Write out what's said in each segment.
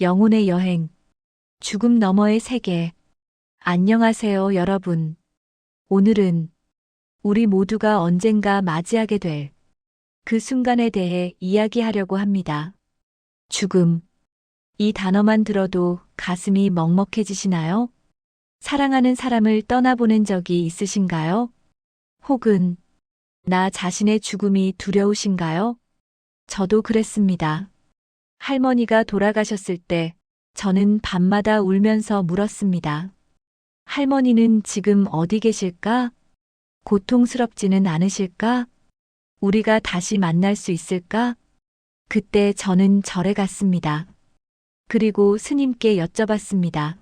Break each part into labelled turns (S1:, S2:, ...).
S1: 영혼의 여행, 죽음 너머의 세계. 안녕하세요, 여러분. 오늘은 우리 모두가 언젠가 맞이하게 될 그 순간에 대해 이야기하려고 합니다. 죽음. 이 단어만 들어도 가슴이 먹먹해지시나요? 사랑하는 사람을 떠나보낸 적이 있으신가요? 혹은 나 자신의 죽음이 두려우신가요? 저도 그랬습니다. 할머니가 돌아가셨을 때 저는 밤마다 울면서 물었습니다. 할머니는 지금 어디 계실까? 고통스럽지는 않으실까? 우리가 다시 만날 수 있을까? 그때 저는 절에 갔습니다. 그리고 스님께 여쭤봤습니다.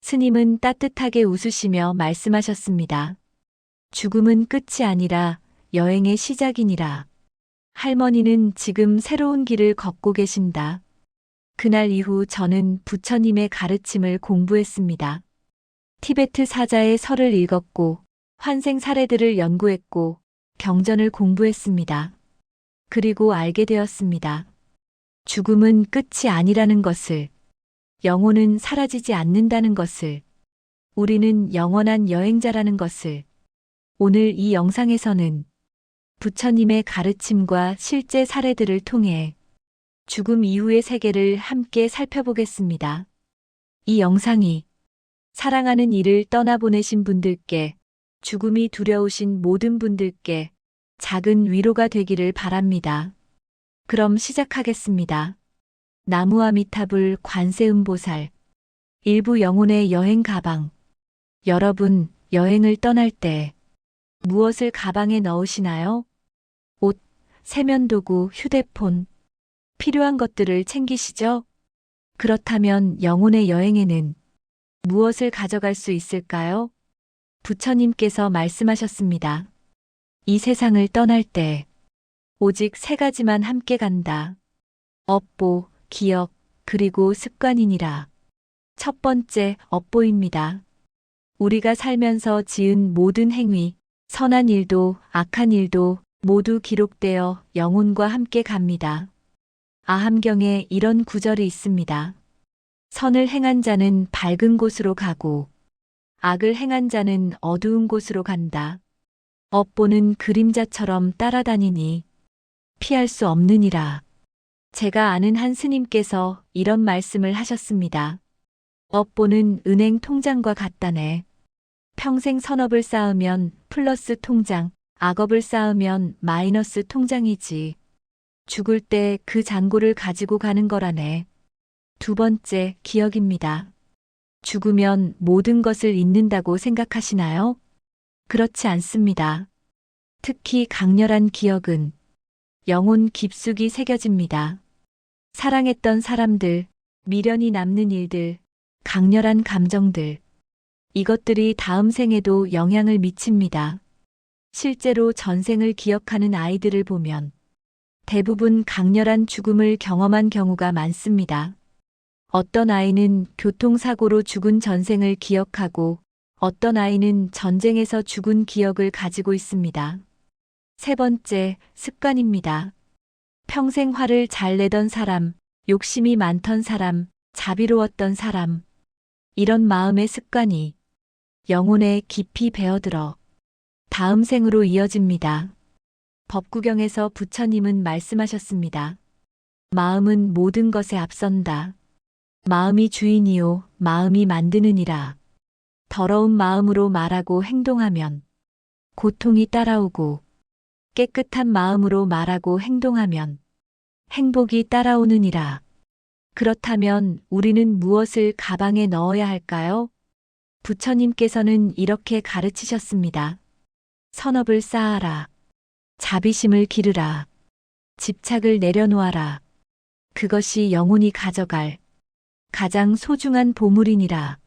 S1: 스님은 따뜻하게 웃으시며 말씀하셨습니다. 죽음은 끝이 아니라 여행의 시작이니라. 할머니는 지금 새로운 길을 걷고 계신다. 그날 이후 저는 부처님의 가르침을 공부했습니다. 티베트 사자의 설을 읽었고, 환생 사례들을 연구했고, 경전을 공부했습니다. 그리고 알게 되었습니다. 죽음은 끝이 아니라는 것을, 영혼은 사라지지 않는다는 것을, 우리는 영원한 여행자라는 것을. 오늘 이 영상에서는 부처님의 가르침과 실제 사례들을 통해 죽음 이후의 세계를 함께 살펴보겠습니다. 이 영상이 사랑하는 이를 떠나보내신 분들께, 죽음이 두려우신 모든 분들께 작은 위로가 되기를 바랍니다. 그럼 시작하겠습니다. 나무아미타불 관세음보살. 일부 영혼의 여행 가방. 여러분, 여행을 떠날 때 무엇을 가방에 넣으시나요? 옷, 세면도구, 휴대폰. 필요한 것들을 챙기시죠? 그렇다면 영혼의 여행에는 무엇을 가져갈 수 있을까요? 부처님께서 말씀하셨습니다. 이 세상을 떠날 때 오직 세 가지만 함께 간다. 업보, 기억, 그리고 습관이니라. 첫 번째, 업보입니다. 우리가 살면서 지은 모든 행위, 선한 일도 악한 일도 모두 기록되어 영혼과 함께 갑니다. 아함경에 이런 구절이 있습니다. 선을 행한 자는 밝은 곳으로 가고 악을 행한 자는 어두운 곳으로 간다. 업보는 그림자처럼 따라다니니 피할 수 없느니라. 제가 아는 한 스님께서 이런 말씀을 하셨습니다. 업보는 은행 통장과 같다네. 평생 선업을 쌓으면 플러스 통장, 악업을 쌓으면 마이너스 통장이지. 죽을 때 그 잔고를 가지고 가는 거라네. 두 번째, 기억입니다. 죽으면 모든 것을 잊는다고 생각하시나요? 그렇지 않습니다. 특히 강렬한 기억은 영혼 깊숙이 새겨집니다. 사랑했던 사람들, 미련이 남는 일들, 강렬한 감정들. 이것들이 다음 생에도 영향을 미칩니다. 실제로 전생을 기억하는 아이들을 보면 대부분 강렬한 죽음을 경험한 경우가 많습니다. 어떤 아이는 교통사고로 죽은 전생을 기억하고 어떤 아이는 전쟁에서 죽은 기억을 가지고 있습니다. 세 번째, 습관입니다. 평생 화를 잘 내던 사람, 욕심이 많던 사람, 자비로웠던 사람. 이런 마음의 습관이 영혼에 깊이 배어들어 다음 생으로 이어집니다. 법구경에서 부처님은 말씀하셨습니다. 마음은 모든 것에 앞선다. 마음이 주인이요, 마음이 만드느니라. 더러운 마음으로 말하고 행동하면 고통이 따라오고 깨끗한 마음으로 말하고 행동하면 행복이 따라오느니라. 그렇다면 우리는 무엇을 가방에 넣어야 할까요? 부처님께서는 이렇게 가르치셨습니다. 선업을 쌓아라. 자비심을 기르라. 집착을 내려놓아라. 그것이 영혼이 가져갈 가장 소중한 보물이니라.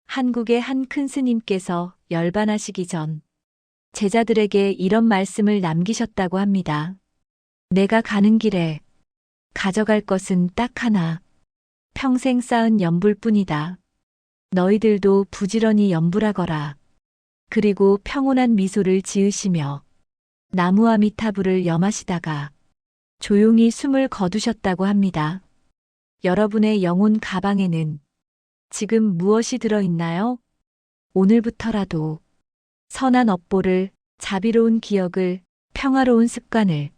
S1: 한국의 한 큰 스님께서 열반하시기 전 제자들에게 이런 말씀을 남기셨다고 합니다. 내가 가는 길에 가져갈 것은 딱 하나. 평생 쌓은 연불뿐이다. 너희들도 부지런히 연불하거라. 그리고 평온한 미소를 지으시며 나무아미타불을 염하시다가 조용히 숨을 거두셨다고 합니다. 여러분의 영혼 가방에는 지금 무엇이 들어있나요? 오늘부터라도 선한 업보를, 자비로운 기억을, 평화로운 습관을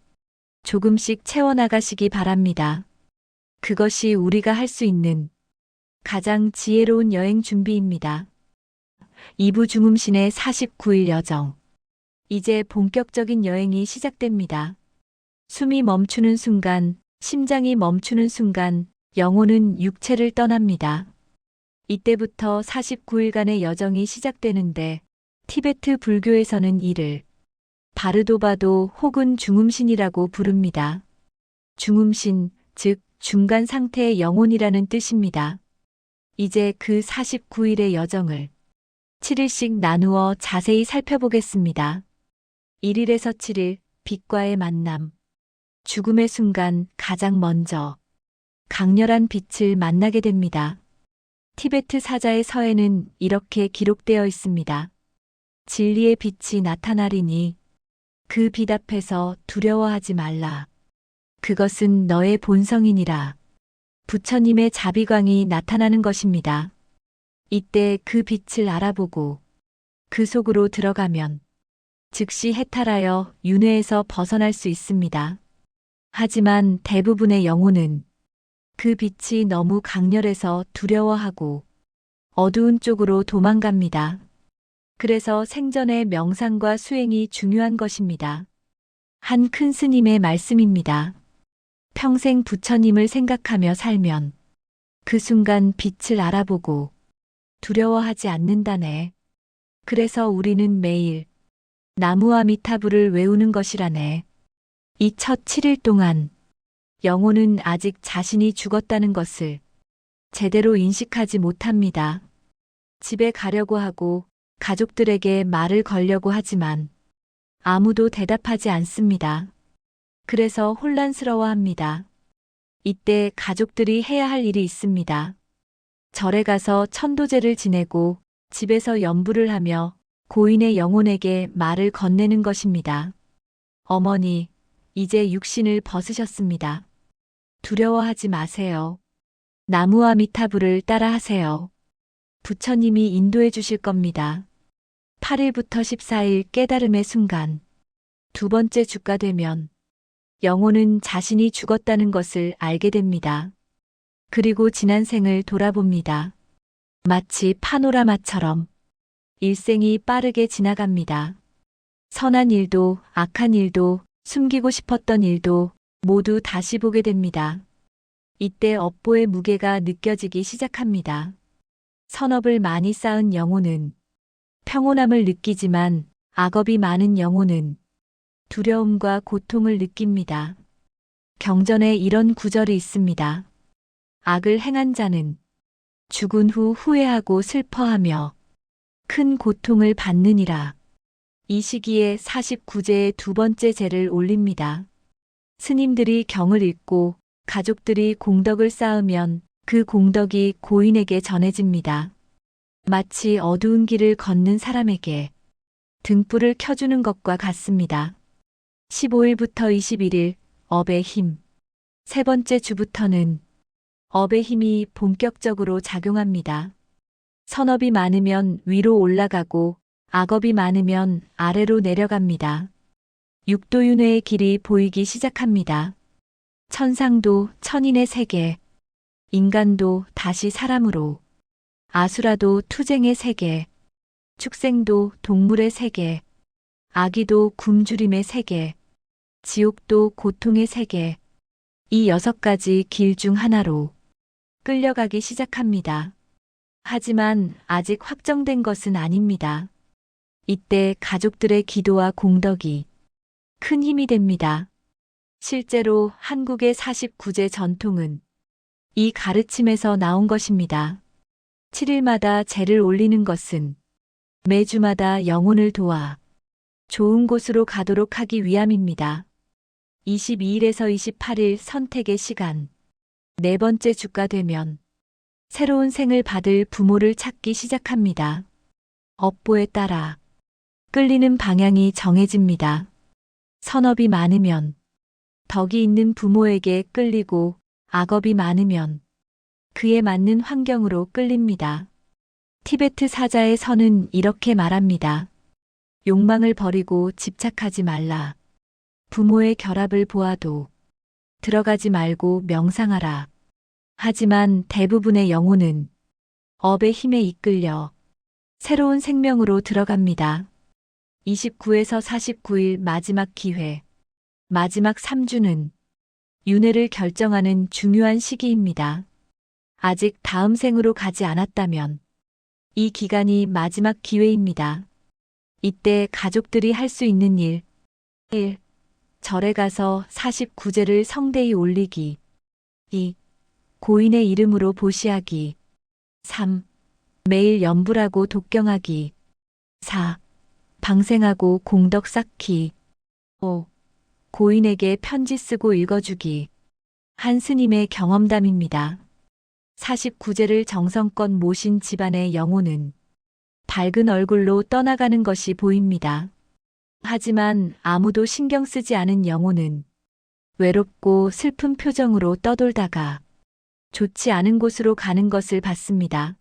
S1: 조금씩 채워나가시기 바랍니다. 그것이 우리가 할 수 있는 가장 지혜로운 여행 준비입니다. 2부 중음신의 49일 여정. 이제 본격적인 여행이 시작됩니다. 숨이 멈추는 순간, 심장이 멈추는 순간, 영혼은 육체를 떠납니다. 이때부터 49일간의 여정이 시작되는데, 티베트 불교에서는 이를 바르도바도 혹은 중음신이라고 부릅니다. 중음신, 즉 중간 상태의 영혼이라는 뜻입니다. 이제 그 49일의 여정을 7일씩 나누어 자세히 살펴보겠습니다. 1일에서 7일, 빛과의 만남. 죽음의 순간 가장 먼저 강렬한 빛을 만나게 됩니다. 티베트 사자의 서에는 이렇게 기록되어 있습니다. 진리의 빛이 나타나리니 그 빛 앞에서 두려워하지 말라. 그것은 너의 본성이니라. 부처님의 자비광이 나타나는 것입니다. 이때 그 빛을 알아보고 그 속으로 들어가면 즉시 해탈하여 윤회에서 벗어날 수 있습니다. 하지만 대부분의 영혼은 그 빛이 너무 강렬해서 두려워하고 어두운 쪽으로 도망갑니다. 그래서 생전의 명상과 수행이 중요한 것입니다. 한 큰 스님의 말씀입니다. 평생 부처님을 생각하며 살면 그 순간 빛을 알아보고 두려워하지 않는다네. 그래서 우리는 매일 나무아미타불을 외우는 것이라네. 이 첫 7일 동안 영혼은 아직 자신이 죽었다는 것을 제대로 인식하지 못합니다. 집에 가려고 하고 가족들에게 말을 걸려고 하지만 아무도 대답하지 않습니다. 그래서 혼란스러워합니다. 이때 가족들이 해야 할 일이 있습니다. 절에 가서 천도제를 지내고 집에서 염불을 하며 고인의 영혼에게 말을 건네는 것입니다. 어머니, 이제 육신을 벗으셨습니다. 두려워하지 마세요. 나무아미타불을 따라 하세요. 부처님이 인도해 주실 겁니다. 8일부터 14일 깨달음의 순간. 두 번째 주가 되면 영혼은 자신이 죽었다는 것을 알게 됩니다. 그리고 지난 생을 돌아봅니다. 마치 파노라마처럼 일생이 빠르게 지나갑니다. 선한 일도 악한 일도 숨기고 싶었던 일도 모두 다시 보게 됩니다. 이때 업보의 무게가 느껴지기 시작합니다. 선업을 많이 쌓은 영혼은 평온함을 느끼지만 악업이 많은 영혼은 두려움과 고통을 느낍니다. 경전에 이런 구절이 있습니다. 악을 행한 자는 죽은 후 후회하고 슬퍼하며 큰 고통을 받느니라. 이 시기에 49제의 두 번째 제를 올립니다. 스님들이 경을 읽고 가족들이 공덕을 쌓으면 그 공덕이 고인에게 전해집니다. 마치 어두운 길을 걷는 사람에게 등불을 켜주는 것과 같습니다. 15일부터 21일, 업의 힘. 세 번째 주부터는 업의 힘이 본격적으로 작용합니다. 선업이 많으면 위로 올라가고 악업이 많으면 아래로 내려갑니다. 육도윤회의 길이 보이기 시작합니다. 천상도 천인의 세계, 인간도 다시 사람으로, 아수라도 투쟁의 세계, 축생도 동물의 세계, 아기도 굶주림의 세계, 지옥도 고통의 세계, 이 6가지 길 중 하나로 끌려가기 시작합니다. 하지만 아직 확정된 것은 아닙니다. 이때 가족들의 기도와 공덕이 큰 힘이 됩니다. 실제로 한국의 49제 전통은 이 가르침에서 나온 것입니다. 7일마다 제를 올리는 것은 매주마다 영혼을 도와 좋은 곳으로 가도록 하기 위함입니다. 22일에서 28일 선택의 시간. 네 번째 주가 되면 새로운 생을 받을 부모를 찾기 시작합니다. 업보에 따라 끌리는 방향이 정해집니다. 선업이 많으면 덕이 있는 부모에게 끌리고 악업이 많으면 그에 맞는 환경으로 끌립니다. 티베트 사자의 선은 이렇게 말합니다. 욕망을 버리고 집착하지 말라. 부모의 결합을 보아도 들어가지 말고 명상하라. 하지만 대부분의 영혼은 업의 힘에 이끌려 새로운 생명으로 들어갑니다. 29에서 49일 마지막 기회. 마지막 3주는 윤회를 결정하는 중요한 시기입니다. 아직 다음 생으로 가지 않았다면 이 기간이 마지막 기회입니다. 이때 가족들이 할 수 있는 일. 1. 절에 가서 49제를 성대히 올리기. 2. 고인의 이름으로 보시하기. 3. 매일 염불하고 독경하기. 4. 방생하고 공덕 쌓기. 5. 고인에게 편지 쓰고 읽어주기. 한 스님의 경험담입니다. 49제를 정성껏 모신 집안의 영혼은 밝은 얼굴로 떠나가는 것이 보입니다. 하지만 아무도 신경 쓰지 않은 영혼은 외롭고 슬픈 표정으로 떠돌다가 좋지 않은 곳으로 가는 것을 봤습니다.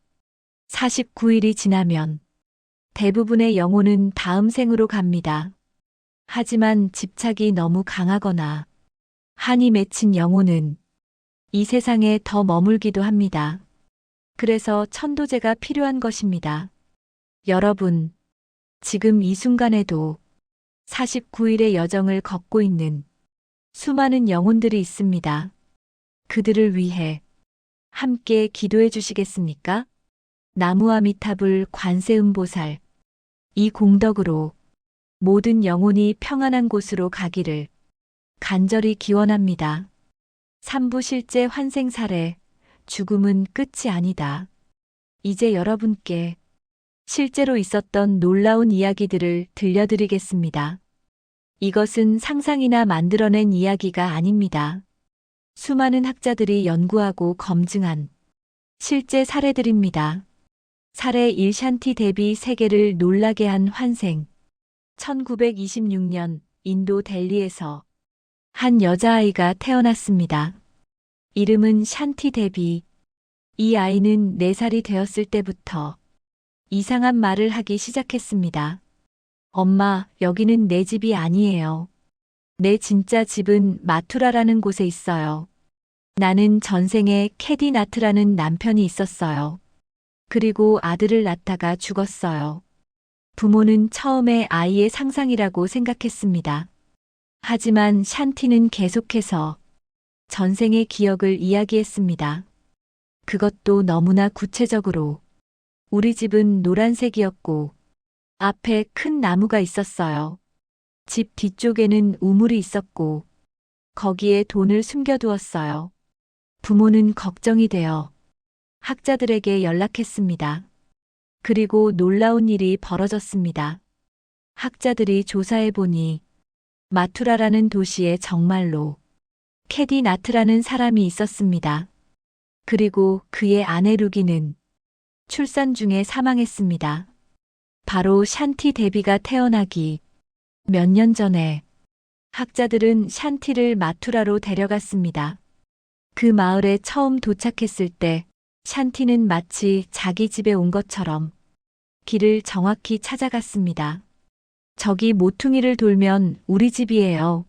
S1: 49일이 지나면 대부분의 영혼은 다음 생으로 갑니다. 하지만 집착이 너무 강하거나 한이 맺힌 영혼은 이 세상에 더 머물기도 합니다. 그래서 천도제가 필요한 것입니다. 여러분, 지금 이 순간에도 49일의 여정을 걷고 있는 수많은 영혼들이 있습니다. 그들을 위해 함께 기도해 주시겠습니까? 나무아미타불 관세음보살. 이 공덕으로 모든 영혼이 평안한 곳으로 가기를 간절히 기원합니다. 3부 실제 환생 사례. 죽음은 끝이 아니다. 이제 여러분께 실제로 있었던 놀라운 이야기들을 들려드리겠습니다. 이것은 상상이나 만들어낸 이야기가 아닙니다. 수많은 학자들이 연구하고 검증한 실제 사례들입니다. 사례 1. 샨티 대비 세계를 놀라게 한 환생. 1926년 인도 델리에서 한 여자아이가 태어났습니다. 이름은 샨티 대비. 이 아이는 4살이 되었을 때부터 이상한 말을 하기 시작했습니다. 엄마, 여기는 내 집이 아니에요. 내 진짜 집은 마투라라는 곳에 있어요. 나는 전생에 캐디 나트라는 남편이 있었어요. 그리고 아들을 낳다가 죽었어요. 부모는 처음에 아이의 상상이라고 생각했습니다. 하지만 샨티는 계속해서 전생의 기억을 이야기했습니다. 그것도 너무나 구체적으로. 우리 집은 노란색이었고 앞에 큰 나무가 있었어요. 집 뒤쪽에는 우물이 있었고 거기에 돈을 숨겨두었어요. 부모는 걱정이 되어 학자들에게 연락했습니다. 그리고 놀라운 일이 벌어졌습니다. 학자들이 조사해보니 마투라라는 도시에 정말로 캐디 나트라는 사람이 있었습니다. 그리고 그의 아내 루기는 출산 중에 사망했습니다. 바로 샨티 대비가 태어나기 몇 년 전에 학자들은 샨티를 마투라로 데려갔습니다. 그 마을에 처음 도착했을 때 샨티는 마치 자기 집에 온 것처럼 길을 정확히 찾아갔습니다. 저기 모퉁이를 돌면 우리 집이에요.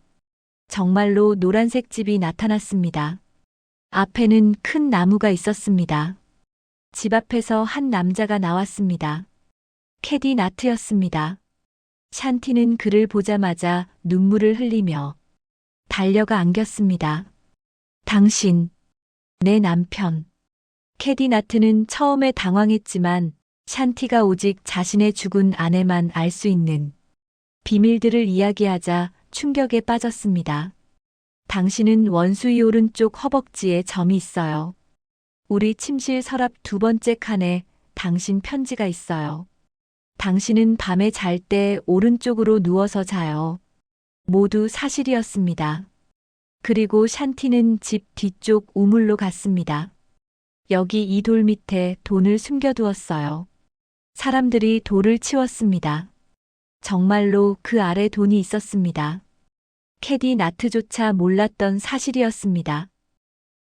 S1: 정말로 노란색 집이 나타났습니다. 앞에는 큰 나무가 있었습니다. 집 앞에서 한 남자가 나왔습니다. 캐디 나트였습니다. 샨티는 그를 보자마자 눈물을 흘리며 달려가 안겼습니다. 당신, 내 남편. 캐디 나트는 처음에 당황했지만 샨티가 오직 자신의 죽은 아내만 알 수 있는 비밀들을 이야기하자 충격에 빠졌습니다. 당신은 원수의 오른쪽 허벅지에 점이 있어요. 우리 침실 서랍 2번째 칸에 당신 편지가 있어요. 당신은 밤에 잘 때 오른쪽으로 누워서 자요. 모두 사실이었습니다. 그리고 샨티는 집 뒤쪽 우물로 갔습니다. 여기 이 돌 밑에 돈을 숨겨두었어요. 사람들이 돌을 치웠습니다. 정말로 그 아래 돈이 있었습니다. 캐디 나트조차 몰랐던 사실이었습니다.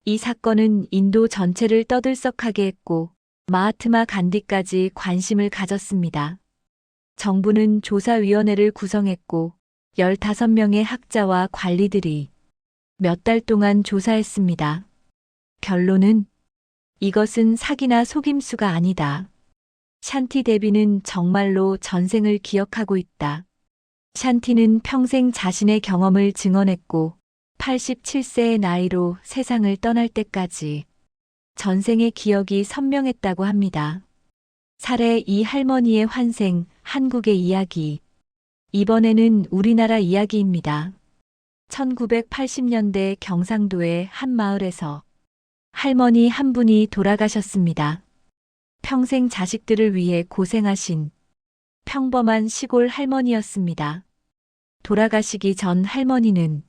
S1: 이 사건은 인도 전체를 떠들썩하게 했고 마하트마 간디까지 관심을 가졌습니다. 정부는 조사위원회를 구성했고 15명의 학자와 관리들이 몇 달 동안 조사했습니다. 결론은 이것은 사기나 속임수가 아니다. 샨티 대비는 정말로 전생을 기억하고 있다. 샨티는 평생 자신의 경험을 증언했고 87세의 나이로 세상을 떠날 때까지 전생의 기억이 선명했다고 합니다. 사례 이 할머니의 환생, 한국의 이야기. 이번에는 우리나라 이야기입니다. 1980년대 경상도의 한 마을에서 할머니 한 분이 돌아가셨습니다. 평생 자식들을 위해 고생하신 평범한 시골 할머니였습니다. 돌아가시기 전 할머니는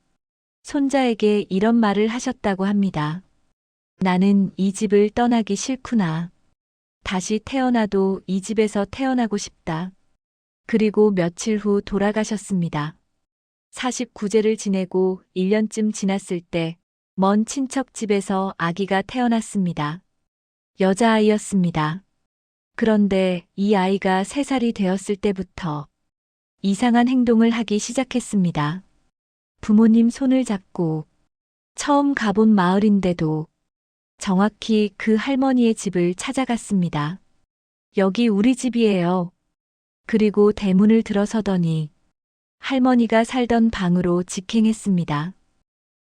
S1: 손자에게 이런 말을 하셨다고 합니다. 나는 이 집을 떠나기 싫구나. 다시 태어나도 이 집에서 태어나고 싶다. 그리고 며칠 후 돌아가셨습니다. 49제를 지내고 1년쯤 지났을 때 먼 친척 집에서 아기가 태어났습니다. 여자아이였습니다. 그런데 이 아이가 3살이 되었을 때부터 이상한 행동을 하기 시작했습니다. 부모님 손을 잡고 처음 가본 마을인데도 정확히 그 할머니의 집을 찾아갔습니다. 여기 우리 집이에요. 그리고 대문을 들어서더니 할머니가 살던 방으로 직행했습니다.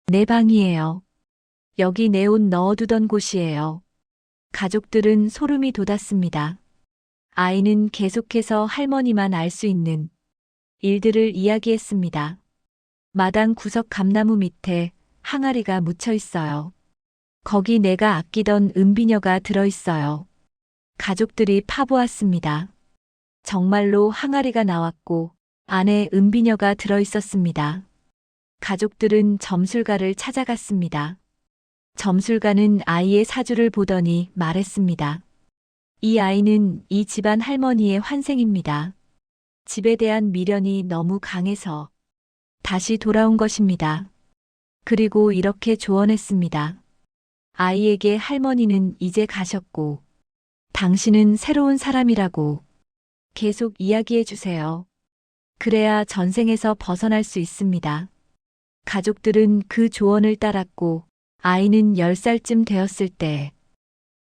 S1: 내 방이에요. 여기 내 옷 넣어두던 곳이에요. 가족들은 소름이 돋았습니다. 아이는 계속해서 할머니만 알 수 있는 일들을 이야기했습니다. 마당 구석 감나무 밑에 항아리가 묻혀 있어요. 거기 내가 아끼던 은비녀가 들어있어요. 가족들이 파보았습니다. 정말로 항아리가 나왔고 안에 은비녀가 들어있었습니다. 가족들은 점술가를 찾아갔습니다. 점술가는 아이의 사주를 보더니 말했습니다. 이 아이는 이 집안 할머니의 환생입니다. 집에 대한 미련이 너무 강해서 다시 돌아온 것입니다. 그리고 이렇게 조언했습니다. 아이에게 할머니는 이제 가셨고 당신은 새로운 사람이라고 계속 이야기해 주세요. 그래야 전생에서 벗어날 수 있습니다. 가족들은 그 조언을 따랐고 아이는 10살쯤 되었을 때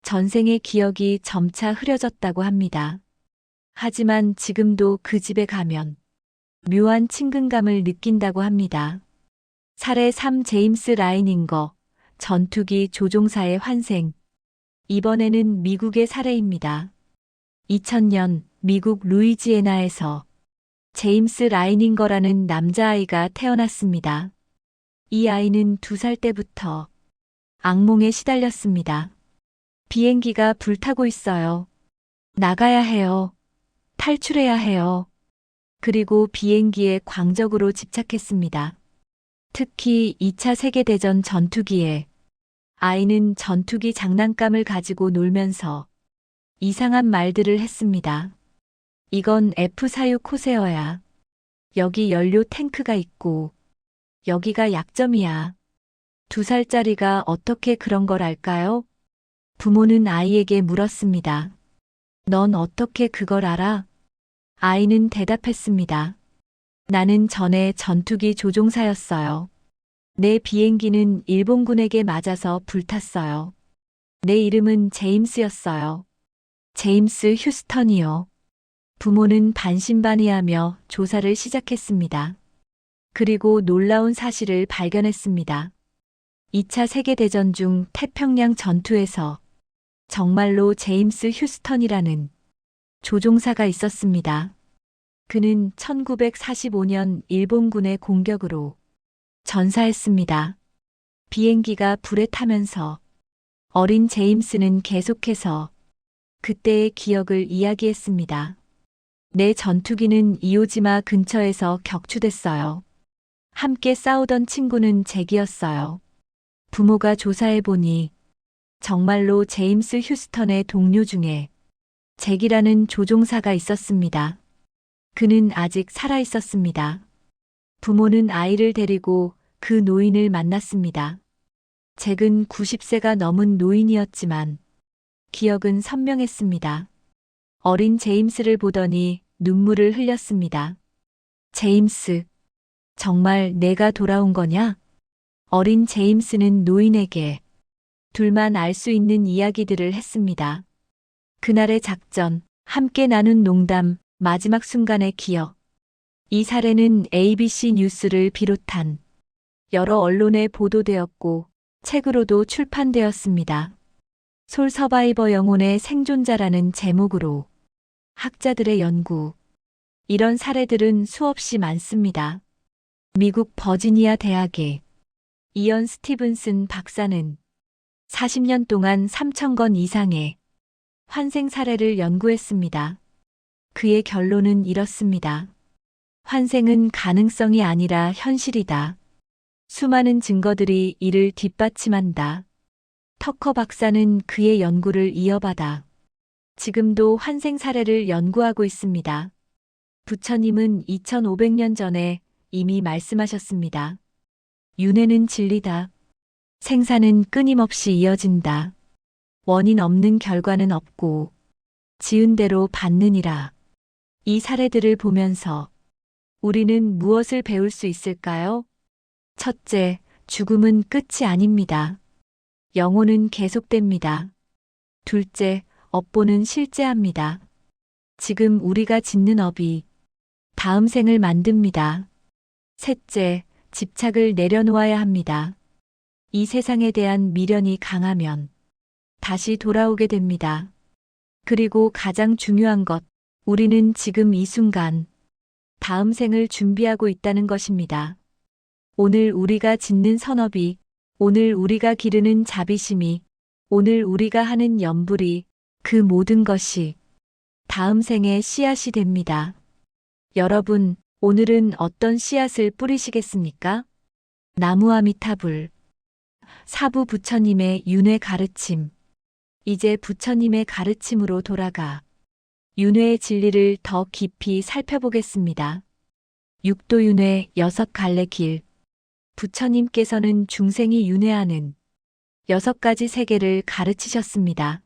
S1: 전생의 기억이 점차 흐려졌다고 합니다. 하지만 지금도 그 집에 가면 묘한 친근감을 느낀다고 합니다. 사례 3 제임스 라이닝거 전투기 조종사의 환생. 이번에는 미국의 사례입니다. 2000년 미국 루이지애나에서 제임스 라이닝거라는 남자아이가 태어났습니다. 이 아이는 2살 때부터 악몽에 시달렸습니다. 비행기가 불타고 있어요. 나가야 해요. 탈출해야 해요. 그리고 비행기에 광적으로 집착했습니다. 특히 2차 세계대전 전투기에 아이는 전투기 장난감을 가지고 놀면서 이상한 말들을 했습니다. 이건 F-46 코세어야. 여기 연료 탱크가 있고 여기가 약점이야. 2살짜리가 어떻게 그런 걸 알까요? 부모는 아이에게 물었습니다. 넌 어떻게 그걸 알아? 아이는 대답했습니다. 나는 전에 전투기 조종사였어요. 내 비행기는 일본군에게 맞아서 불탔어요. 내 이름은 제임스였어요. 제임스 휴스턴이요. 부모는 반신반의하며 조사를 시작했습니다. 그리고 놀라운 사실을 발견했습니다. 2차 세계대전 중 태평양 전투에서 정말로 제임스 휴스턴이라는 조종사가 있었습니다. 그는 1945년 일본군의 공격으로 전사했습니다. 비행기가 불에 타면서 어린 제임스는 계속해서 그때의 기억을 이야기했습니다. 내 전투기는 이오지마 근처에서 격추됐어요. 함께 싸우던 친구는 잭이었어요. 부모가 조사해보니 정말로 제임스 휴스턴의 동료 중에 잭이라는 조종사가 있었습니다. 그는 아직 살아 있었습니다. 부모는 아이를 데리고 그 노인을 만났습니다. 잭은 90세가 넘은 노인이었지만 기억은 선명했습니다. 어린 제임스를 보더니 눈물을 흘렸습니다. 제임스, 정말 내가 돌아온 거냐? 어린 제임스는 노인에게 둘만 알 수 있는 이야기들을 했습니다. 그날의 작전, 함께 나눈 농담, 마지막 순간의 기억. 이 사례는 ABC 뉴스를 비롯한 여러 언론에 보도되었고 책으로도 출판되었습니다. 솔 서바이버 영혼의 생존자라는 제목으로 학자들의 연구. 이런 사례들은 수없이 많습니다. 미국 버지니아 대학의 이언 스티븐슨 박사는 40년 동안 3,000건 이상의 환생 사례를 연구했습니다. 그의 결론은 이렇습니다. 환생은 가능성이 아니라 현실이다. 수많은 증거들이 이를 뒷받침한다. 터커 박사는 그의 연구를 이어받아 지금도 환생 사례를 연구하고 있습니다. 부처님은 2500년 전에 이미 말씀하셨습니다. 윤회는 진리다. 생사는 끊임없이 이어진다. 원인 없는 결과는 없고 지은 대로 받느니라. 이 사례들을 보면서 우리는 무엇을 배울 수 있을까요? 첫째, 죽음은 끝이 아닙니다. 영혼은 계속됩니다. 둘째, 업보는 실제합니다. 지금 우리가 짓는 업이 다음 생을 만듭니다. 셋째, 집착을 내려놓아야 합니다. 이 세상에 대한 미련이 강하면 다시 돌아오게 됩니다. 그리고 가장 중요한 것, 우리는 지금 이 순간 다음 생을 준비하고 있다는 것입니다. 오늘 우리가 짓는 선업이, 오늘 우리가 기르는 자비심이, 오늘 우리가 하는 염불이, 그 모든 것이 다음 생의 씨앗이 됩니다. 여러분, 오늘은 어떤 씨앗을 뿌리시겠습니까? 나무아미타불. 사부 부처님의 윤회 가르침. 이제 부처님의 가르침으로 돌아가 윤회의 진리를 더 깊이 살펴보겠습니다. 육도윤회 6갈래 길. 부처님께서는 중생이 윤회하는 6가지 세계를 가르치셨습니다.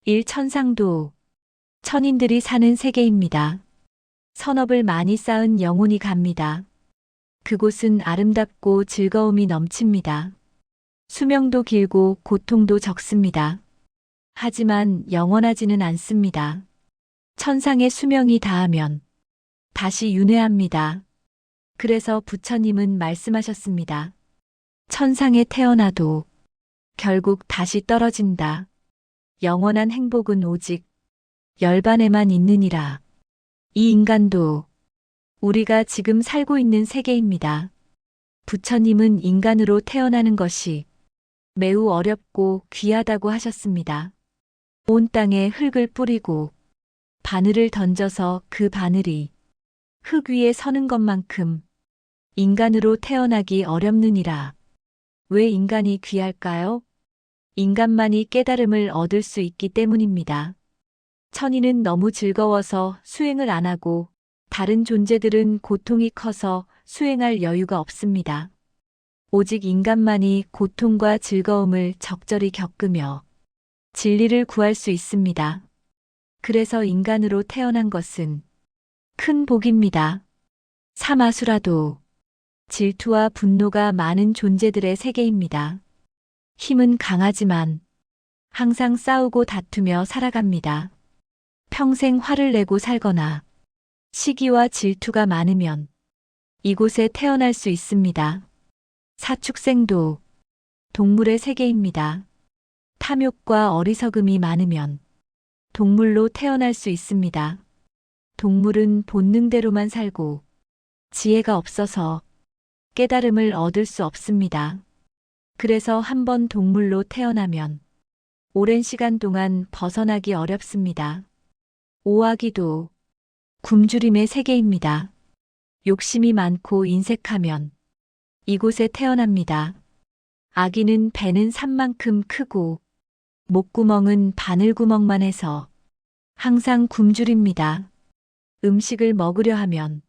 S1: 1. 천상도. 천인들이 사는 세계입니다. 선업을 많이 쌓은 영혼이 갑니다. 그곳은 아름답고 즐거움이 넘칩니다. 수명도 길고 고통도 적습니다. 하지만 영원하지는 않습니다. 천상의 수명이 다하면 다시 윤회합니다. 그래서 부처님은 말씀하셨습니다. 천상에 태어나도 결국 다시 떨어진다. 영원한 행복은 오직 열반에만 있느니라. 이 인간도 우리가 지금 살고 있는 세계입니다. 부처님은 인간으로 태어나는 것이 매우 어렵고 귀하다고 하셨습니다. 온 땅에 흙을 뿌리고 바늘을 던져서 그 바늘이 흙 위에 서는 것만큼 인간으로 태어나기 어렵느니라. 왜 인간이 귀할까요? 인간만이 깨달음을 얻을 수 있기 때문입니다. 천인은 너무 즐거워서 수행을 안 하고 다른 존재들은 고통이 커서 수행할 여유가 없습니다. 오직 인간만이 고통과 즐거움을 적절히 겪으며 진리를 구할 수 있습니다. 그래서 인간으로 태어난 것은 큰 복입니다. 사마수라도 질투와 분노가 많은 존재들의 세계입니다. 힘은 강하지만 항상 싸우고 다투며 살아갑니다. 평생 화를 내고 살거나 시기와 질투가 많으면 이곳에 태어날 수 있습니다. 사축생도 동물의 세계입니다. 탐욕과 어리석음이 많으면 동물로 태어날 수 있습니다. 동물은 본능대로만 살고 지혜가 없어서 깨달음을 얻을 수 없습니다. 그래서 한번 동물로 태어나면 오랜 시간 동안 벗어나기 어렵습니다. 오아기도 굶주림의 세계입니다. 욕심이 많고 인색하면 이곳에 태어납니다. 아기는 배는 산만큼 크고 목구멍은 바늘구멍만 해서 항상 굶주립니다. 음식을 먹으려 하면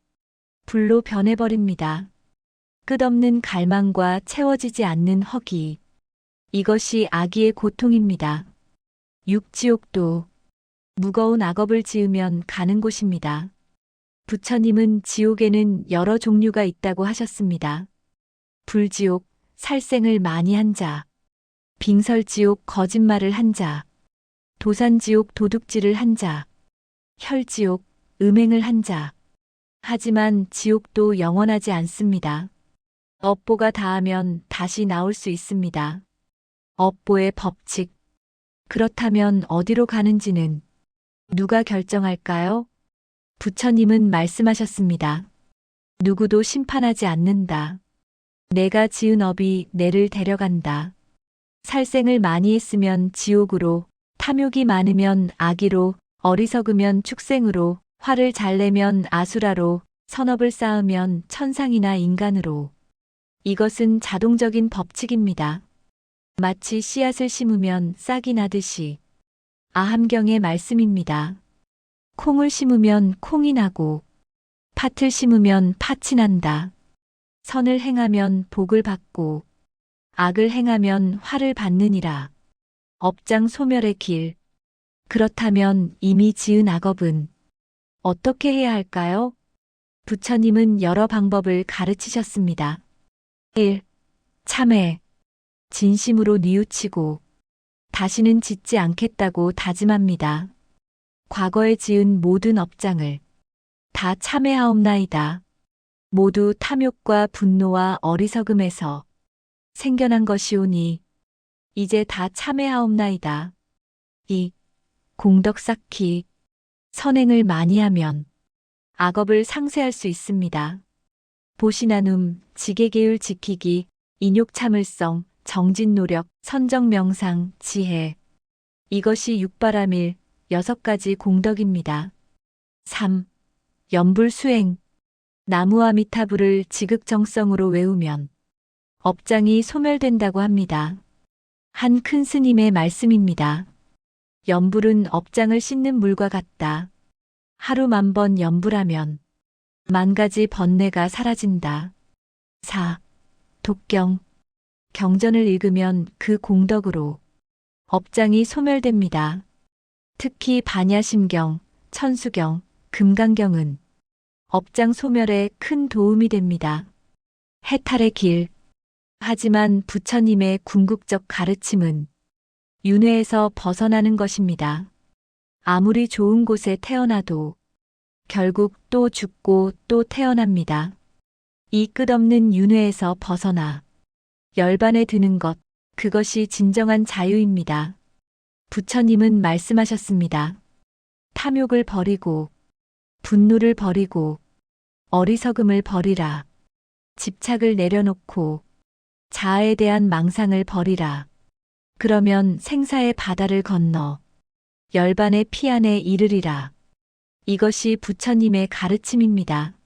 S1: 불로 변해버립니다. 끝없는 갈망과 채워지지 않는 허기. 이것이 아기의 고통입니다. 육지옥도 무거운 악업을 지으면 가는 곳입니다. 부처님은 지옥에는 여러 종류가 있다고 하셨습니다. 불지옥, 살생을 많이 한 자, 빙설지옥, 거짓말을 한 자, 도산지옥, 도둑질을 한 자, 혈지옥, 음행을 한 자. 하지만 지옥도 영원하지 않습니다. 업보가 닿으면 다시 나올 수 있습니다. 업보의 법칙. 그렇다면 어디로 가는지는 누가 결정할까요? 부처님은 말씀하셨습니다. 누구도 심판하지 않는다. 내가 지은 업이 내를 데려간다. 살생을 많이 했으면 지옥으로, 탐욕이 많으면 악이로, 어리석으면 축생으로, 화를 잘 내면 아수라로, 선업을 쌓으면 천상이나 인간으로. 이것은 자동적인 법칙입니다. 마치 씨앗을 심으면 싹이 나듯이. 아함경의 말씀입니다. 콩을 심으면 콩이 나고, 팥을 심으면 팥이 난다. 선을 행하면 복을 받고, 악을 행하면 화를 받느니라. 업장 소멸의 길. 그렇다면 이미 지은 악업은 어떻게 해야 할까요? 부처님은 여러 방법을 가르치셨습니다. 1. 참회. 진심으로 뉘우치고 다시는 짓지 않겠다고 다짐합니다. 과거에 지은 모든 업장을 다 참회하옵나이다. 모두 탐욕과 분노와 어리석음에서 생겨난 것이오니 이제 다 참회하옵나이다. 2. 공덕 쌓기. 선행을 많이 하면 악업을 상쇄할 수 있습니다. 보시나눔, 지계계율 지키기, 인욕 참을성, 정진 노력, 선정 명상, 지혜. 이것이 육바라밀 6가지 공덕입니다. 3. 연불 수행. 나무아미타불을 지극정성으로 외우면 업장이 소멸된다고 합니다. 한 큰 스님의 말씀입니다. 연불은 업장을 씻는 물과 같다. 하루 10,000번 연불하면 10,000가지 번뇌가 사라진다. 4. 독경. 경전을 읽으면 그 공덕으로 업장이 소멸됩니다. 특히 반야심경, 천수경, 금강경은 업장 소멸에 큰 도움이 됩니다. 해탈의 길. 하지만 부처님의 궁극적 가르침은 윤회에서 벗어나는 것입니다. 아무리 좋은 곳에 태어나도 결국 또 죽고 또 태어납니다. 이 끝없는 윤회에서 벗어나 열반에 드는 것, 그것이 진정한 자유입니다. 부처님은 말씀하셨습니다. 탐욕을 버리고, 분노를 버리고, 어리석음을 버리라. 집착을 내려놓고, 자아에 대한 망상을 버리라. 그러면 생사의 바다를 건너 열반의 피안에 이르리라. 이것이 부처님의 가르침입니다.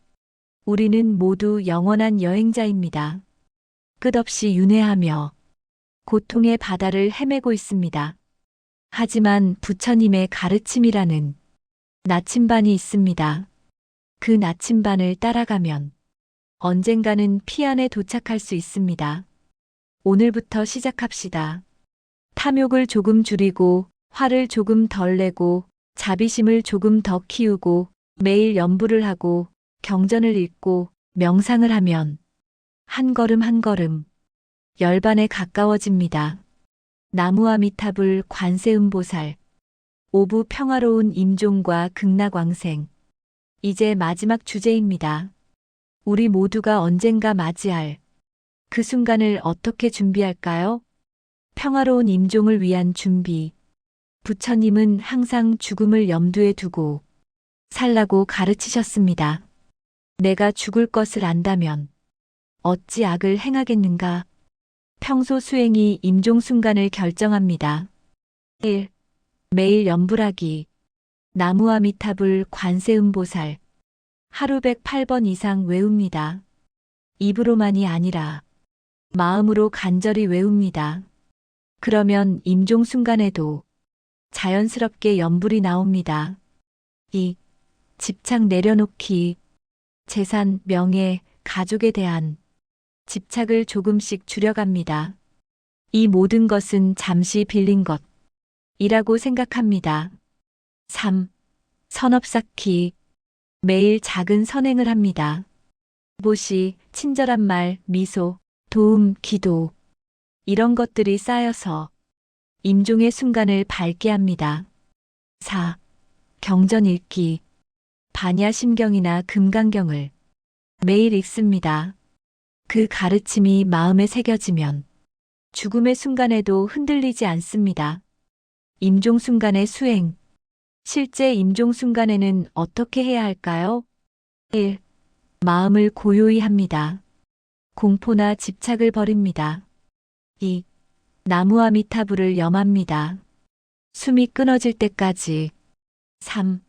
S1: 우리는 모두 영원한 여행자입니다. 끝없이 윤회하며 고통의 바다를 헤매고 있습니다. 하지만 부처님의 가르침이라는 나침반이 있습니다. 그 나침반을 따라가면 언젠가는 피안에 도착할 수 있습니다. 오늘부터 시작합시다. 탐욕을 조금 줄이고, 화를 조금 덜 내고, 자비심을 조금 더 키우고, 매일 연불을 하고, 경전을 읽고, 명상을 하면 한 걸음 한 걸음 열반에 가까워집니다. 나무아미타불 관세음보살. 오부 평화로운 임종과 극락왕생. 이제 마지막 주제입니다. 우리 모두가 언젠가 맞이할 그 순간을 어떻게 준비할까요? 평화로운 임종을 위한 준비. 부처님은 항상 죽음을 염두에 두고 살라고 가르치셨습니다. 내가 죽을 것을 안다면 어찌 악을 행하겠는가? 평소 수행이 임종 순간을 결정합니다. 1. 매일 연불하기. 나무아미타불 관세음보살. 하루 108번 이상 외웁니다. 입으로만이 아니라 마음으로 간절히 외웁니다. 그러면 임종 순간에도 자연스럽게 연불이 나옵니다. 2. 집착 내려놓기. 재산, 명예, 가족에 대한 집착을 조금씩 줄여갑니다. 이 모든 것은 잠시 빌린 것이라고 생각합니다. 3. 선업 쌓기. 매일 작은 선행을 합니다. 보시, 친절한 말, 미소, 도움, 기도. 이런 것들이 쌓여서 임종의 순간을 밝게 합니다. 4. 경전 읽기. 반야심경이나 금강경을 매일 읽습니다. 그 가르침이 마음에 새겨지면 죽음의 순간에도 흔들리지 않습니다. 임종 순간의 수행. 실제 임종 순간에는 어떻게 해야 할까요? 1. 마음을 고요히 합니다. 공포나 집착을 버립니다. 2. 나무아미타불을 염합니다. 숨이 끊어질 때까지. 3.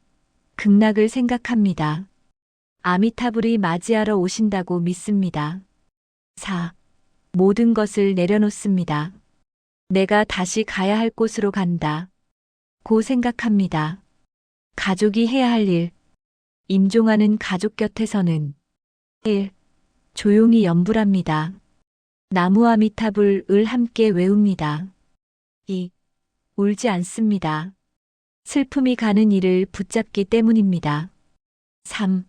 S1: 극락을 생각합니다. 아미타불이 맞이하러 오신다고 믿습니다. 4. 모든 것을 내려놓습니다. 내가 다시 가야 할 곳으로 간다. 고 생각합니다. 가족이 해야 할 일. 임종하는 가족 곁에서는 1. 조용히 염불합니다. 나무아미타불을 함께 외웁니다. 2. 울지 않습니다. 슬픔이 가는 이를 붙잡기 때문입니다. 3.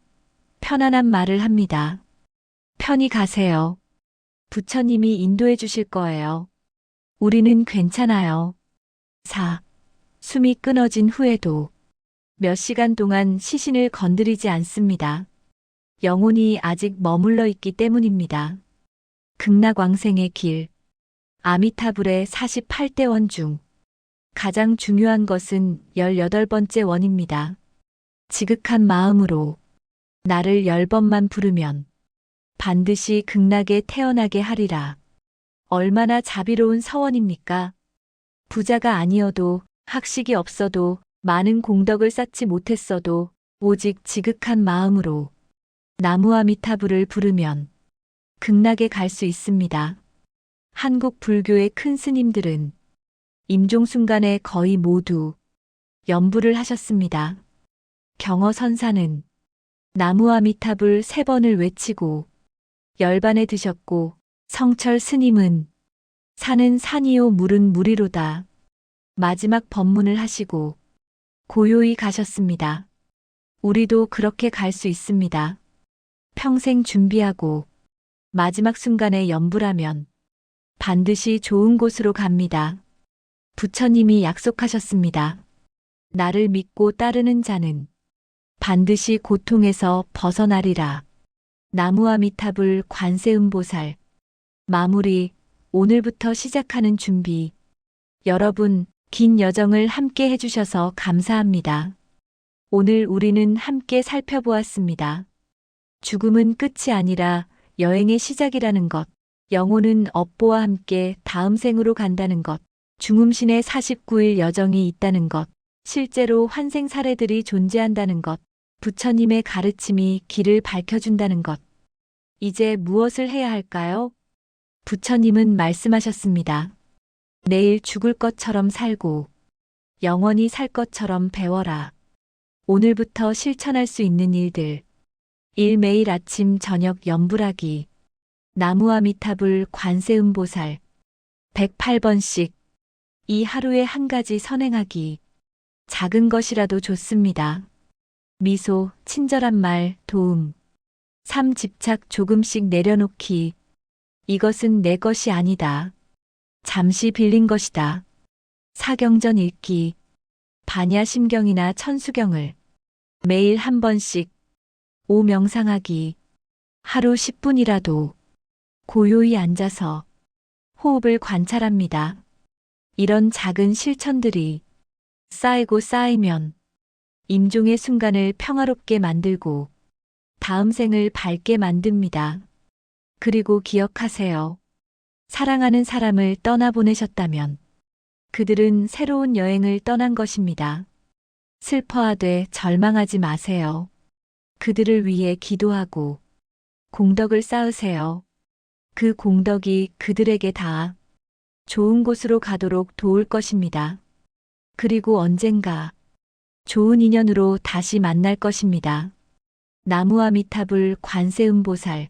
S1: 편안한 말을 합니다. 편히 가세요. 부처님이 인도해 주실 거예요. 우리는 괜찮아요. 4. 숨이 끊어진 후에도 몇 시간 동안 시신을 건드리지 않습니다. 영혼이 아직 머물러 있기 때문입니다. 극락왕생의 길. 아미타불의 48대 원 중 가장 중요한 것은 18번째 원입니다. 지극한 마음으로 나를 10번만 부르면 반드시 극락에 태어나게 하리라. 얼마나 자비로운 서원입니까? 부자가 아니어도, 학식이 없어도, 많은 공덕을 쌓지 못했어도 오직 지극한 마음으로 나무아미타불을 부르면 극락에 갈 수 있습니다. 한국 불교의 큰 스님들은 임종 순간에 거의 모두 염불을 하셨습니다. 경허선사는 나무아미타불 3번을 외치고 열반에 드셨고, 성철 스님은 산은 산이요 물은 물이로다 마지막 법문을 하시고 고요히 가셨습니다. 우리도 그렇게 갈 수 있습니다. 평생 준비하고 마지막 순간에 염불하면 반드시 좋은 곳으로 갑니다. 부처님이 약속하셨습니다. 나를 믿고 따르는 자는 반드시 고통에서 벗어나리라. 나무아미타불 관세음보살. 마무리. 오늘부터 시작하는 준비. 여러분, 긴 여정을 함께 해주셔서 감사합니다. 오늘 우리는 함께 살펴보았습니다. 죽음은 끝이 아니라 여행의 시작이라는 것. 영혼은 업보와 함께 다음 생으로 간다는 것. 중음신의 49일 여정이 있다는 것. 실제로 환생 사례들이 존재한다는 것. 부처님의 가르침이 길을 밝혀준다는 것. 이제 무엇을 해야 할까요? 부처님은 말씀하셨습니다. 내일 죽을 것처럼 살고 영원히 살 것처럼 배워라. 오늘부터 실천할 수 있는 일들. 1. 매일 아침 저녁 염불하기. 나무아미타불 관세음보살 108번씩. 2. 하루에 한 가지 선행하기. 작은 것이라도 좋습니다. 미소, 친절한 말, 도움. 3. 집착 조금씩 내려놓기. 이것은 내 것이 아니다. 잠시 빌린 것이다. 4. 경전 읽기. 반야심경이나 천수경을 매일 한 번씩. 5. 명상하기. 하루 10분이라도 고요히 앉아서 호흡을 관찰합니다. 이런 작은 실천들이 쌓이고 쌓이면 임종의 순간을 평화롭게 만들고 다음 생을 밝게 만듭니다. 그리고 기억하세요. 사랑하는 사람을 떠나보내셨다면 그들은 새로운 여행을 떠난 것입니다. 슬퍼하되 절망하지 마세요. 그들을 위해 기도하고 공덕을 쌓으세요. 그 공덕이 그들에게 다 좋은 곳으로 가도록 도울 것입니다. 그리고 언젠가 좋은 인연으로 다시 만날 것입니다. 나무아미타불 관세음보살